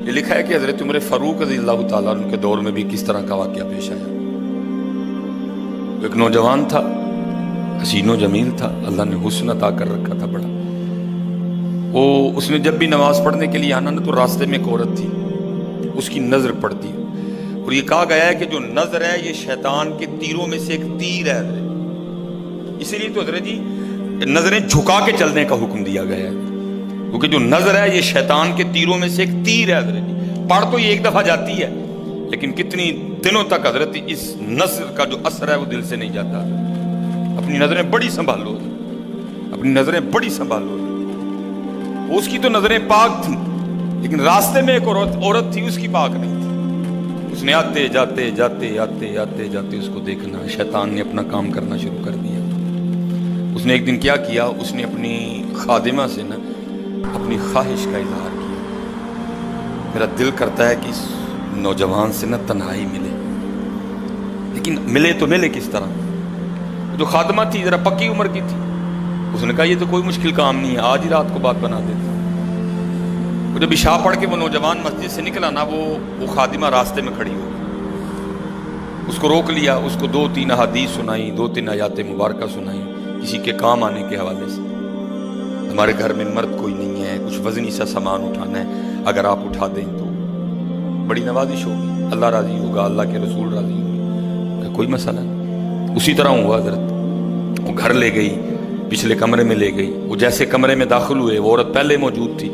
یہ لکھا ہے کہ حضرت عمر فاروق رضی اللہ تعالیٰ عنہ کے دور میں بھی کس طرح کا واقعہ پیش آیا۔ ایک نوجوان تھا، حسین و جمیل تھا، اللہ نے حسن عطا کر رکھا تھا بڑا۔ اس نے جب بھی نماز پڑھنے کے لیے آنا نا تو راستے میں ایک عورت تھی، اس کی نظر پڑتی، اور یہ کہا گیا ہے کہ جو نظر ہے یہ شیطان کے تیروں میں سے ایک تیر ہے حضرت۔ اسی لیے تو حضرت جی نظریں جھکا کے چلنے کا حکم دیا گیا ہے، کیونکہ جو نظر ہے یہ شیطان کے تیروں میں سے ایک تیر ہے حضرت جی۔ پڑھ تو یہ ایک دفعہ جاتی ہے لیکن کتنی دنوں تک حضرت اس نظر کا جو اثر ہے وہ دل سے نہیں جاتا۔ اپنی نظریں بڑی سنبھالو، اپنی نظریں بڑی سنبھالو۔ اس کی تو نظریں پاک تھیں لیکن راستے میں ایک عورت تھی، اس کی پاک نہیں تھی۔ اس نے آتے جاتے جاتے آتے آتے جاتے اس کو دیکھنا، شیطان نے اپنا کام کرنا شروع کر دیا۔ اس نے ایک دن کیا کیا، اس نے اپنی خادمہ سے نا اپنی خواہش کا اظہار کیا، میرا دل کرتا ہے کہ اس نوجوان سے نا تنہائی ملے، لیکن ملے تو ملے کس طرح؟ جو خادمہ تھی ذرا پکی عمر کی تھی، اس نے کہا یہ تو کوئی مشکل کام نہیں ہے، آج ہی رات کو بات بنا دیتے۔ وہ جب عشاء پڑھ کے وہ نوجوان مسجد سے نکلا نا، وہ خادمہ راستے میں کھڑی ہو گئی، اس کو روک لیا، اس کو 2-3 احادیث سنائی، 2-3 آیات مبارکہ سنائی کسی کے کام آنے کے حوالے سے۔ ہمارے گھر میں مرد کوئی نہیں ہے، کچھ وزنی سا سامان اٹھانا ہے، اگر آپ اٹھا دیں تو بڑی نوازش ہوگی، اللہ راضی ہوگا، اللہ کے رسول راضی ہوگا، کوئی مسئلہ نہیں۔ اسی طرح ہوا حضرت، وہ گھر لے گئی، پچھلے کمرے میں لے گئی۔ وہ جیسے کمرے میں داخل ہوئے، وہ عورت پہلے موجود تھی،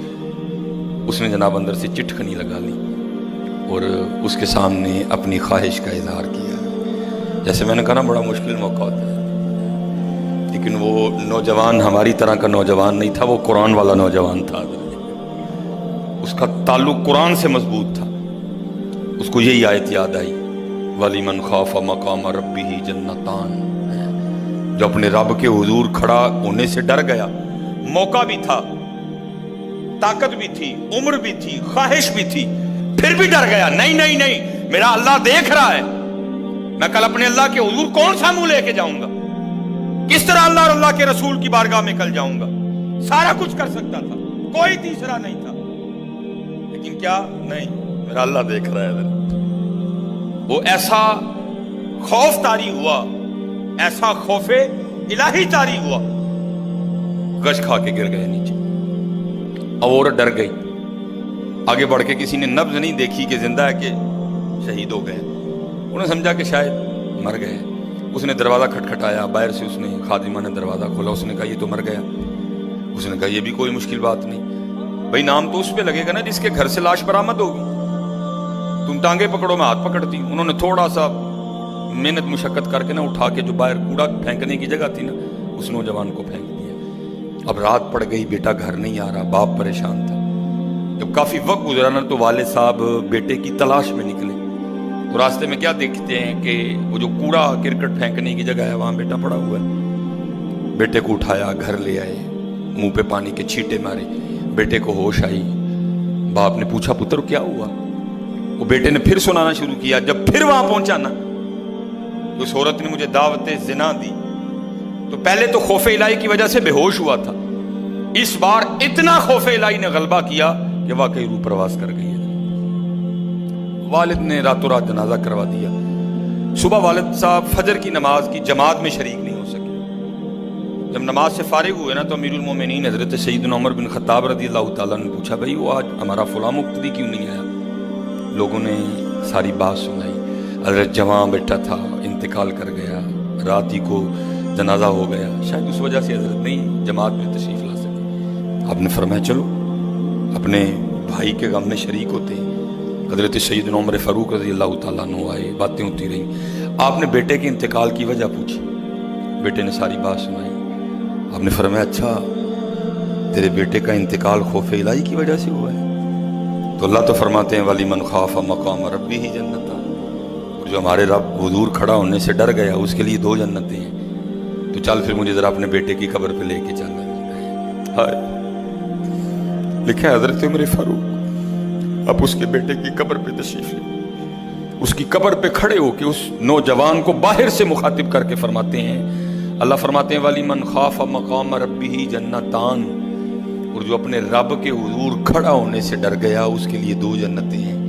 اس نے جناب اندر سے چٹکنی لگا لی اور اس کے سامنے اپنی خواہش کا اظہار کیا۔ جیسے میں نے کہا نا بڑا مشکل موقع ہوتا ہے، لیکن وہ نوجوان ہماری طرح کا نوجوان نہیں تھا، وہ قرآن والا نوجوان تھا، اس کا تعلق قرآن سے مضبوط تھا۔ اس کو یہی آیت یاد آئی، وَلِمَنْ خَافَ مَقَامَ رَبِّهِ جَنَّتَانِ، جو اپنے رب کے حضور کھڑا ہونے سے ڈر گیا، موقع بھی تھا، طاقت بھی تھی، عمر بھی تھی، خواہش بھی تھی، پھر بھی ڈر گیا، نہیں، میرا اللہ دیکھ رہا ہے، میں کل اپنے اللہ کے حضور کون سا منہ لے کے جاؤں گا، کس طرح اللہ اور اللہ کے رسول کی بارگاہ میں کل جاؤں گا، سارا کچھ کر سکتا تھا، کوئی تیسرا نہیں تھا، لیکن کیا نہیں، میرا اللہ دیکھ رہا ہے۔ وہ ایسا خوف طاری ہوا، ایسا خوف الہی طاری ہوا، گش کھا کے گر گئے نیچے۔ اب عورت ڈر گئی، آگے بڑھ کے کسی نے نبض نہیں دیکھی کہ زندہ ہے کہ شہید ہو گئے، انہوں نے سمجھا کہ شاید مر گئے۔ اس نے دروازہ کھٹکھٹایا، باہر سے اس نے خادمہ نے دروازہ کھولا، اس نے کہا یہ تو مر گیا۔ اس نے کہا یہ بھی کوئی مشکل بات نہیں، بھائی نام تو اس پہ لگے گا نا جس کے گھر سے لاش برآمد ہوگی، تم ٹانگیں پکڑو میں ہاتھ پکڑتی۔ انہوں نے تھوڑا سا محنت مشقت کر کے نا اٹھا کے جو باہر کوڑا پھینکنے کی جگہ تھی نا، اس نوجوان کو پھینک دیا۔ اب رات پڑ گئی، بیٹا گھر نہیں آ رہا، باپ پریشان تھا۔ جب کافی وقت گزرا نا تو والد صاحب بیٹے کی تلاش میں نکلے، تو راستے میں کیا دیکھتے ہیں کہ وہ جو کوڑا کرکٹ پھینکنے کی جگہ ہے وہاں بیٹا پڑا ہوا ہے۔ بیٹے کو اٹھایا، گھر لے آئے، منہ پہ پانی کے چھینٹے مارے، بیٹے کو ہوش آئی۔ باپ نے پوچھا پتر کیا ہوا؟ وہ بیٹے نے پھر سنانا شروع کیا۔ جب پھر وہاں پہنچا نا، اس عورت نے مجھے دعوت زنا دی، تو پہلے تو خوف الہی کی وجہ سے بے ہوش ہوا تھا، اس بار اتنا خوف الہی نے غلبہ کیا کہ واقعی روح پرواز کر گئی ہے۔ والد نے راتوں رات جنازہ کروا دیا۔ صبح والد صاحب فجر کی نماز کی جماعت میں شریک نہیں ہو سکے۔ جب نماز سے فارغ ہوئے نا تو امیر المومنین حضرت سیدنا عمر بن خطاب رضی اللہ تعالیٰ نے پوچھا بھائی وہ آج ہمارا فلاں مقتدی کیوں نہیں آیا؟ لوگوں نے ساری بات سنائی، حضرت جوان بیٹا تھا، انتقال کر گیا، رات ہی کو جنازہ ہو گیا، شاید اس وجہ سے حضرت نہیں جماعت میں تشریف لا سکے۔ آپ نے فرمایا چلو اپنے بھائی کے غم میں شریک ہوتے ہیں۔ حضرت سیدنا عمر فاروق رضی اللہ تعالیٰ عنہ آئے، باتیں ہوتی رہیں، آپ نے بیٹے کے انتقال کی وجہ پوچھی، بیٹے نے ساری بات سنائی۔ آپ نے فرمایا اچھا تیرے بیٹے کا انتقال خوف الہی کی وجہ سے ہوا ہے؟ تو اللہ تو فرماتے ہیں وَلِمَنْ خَافَ مَقَامَ رَبِّهِ جَنَّتَانِ، اور جو ہمارے رب حضور کھڑا ہونے سے ڈر گیا اس کے لیے 2 جنتیں ہیں، تو چل پھر مجھے ذرا اپنے بیٹے کی قبر پہ لے کے چلنا ہے۔ لکھا ہے حضرت عمر فاروق اب اس کے بیٹے کی قبر پہ تشریف لے، اس کی قبر پہ کھڑے ہو کے اس نوجوان کو باہر سے مخاطب کر کے فرماتے ہیں، اللہ فرماتے ہیں وَلِمَنْ خَافَ مَقَامَ رَبِّهِ جَنَّتَانِ، اور جو اپنے رب کے حضور کھڑا ہونے سے ڈر گیا اس کے لیے 2 جنتیں ہیں.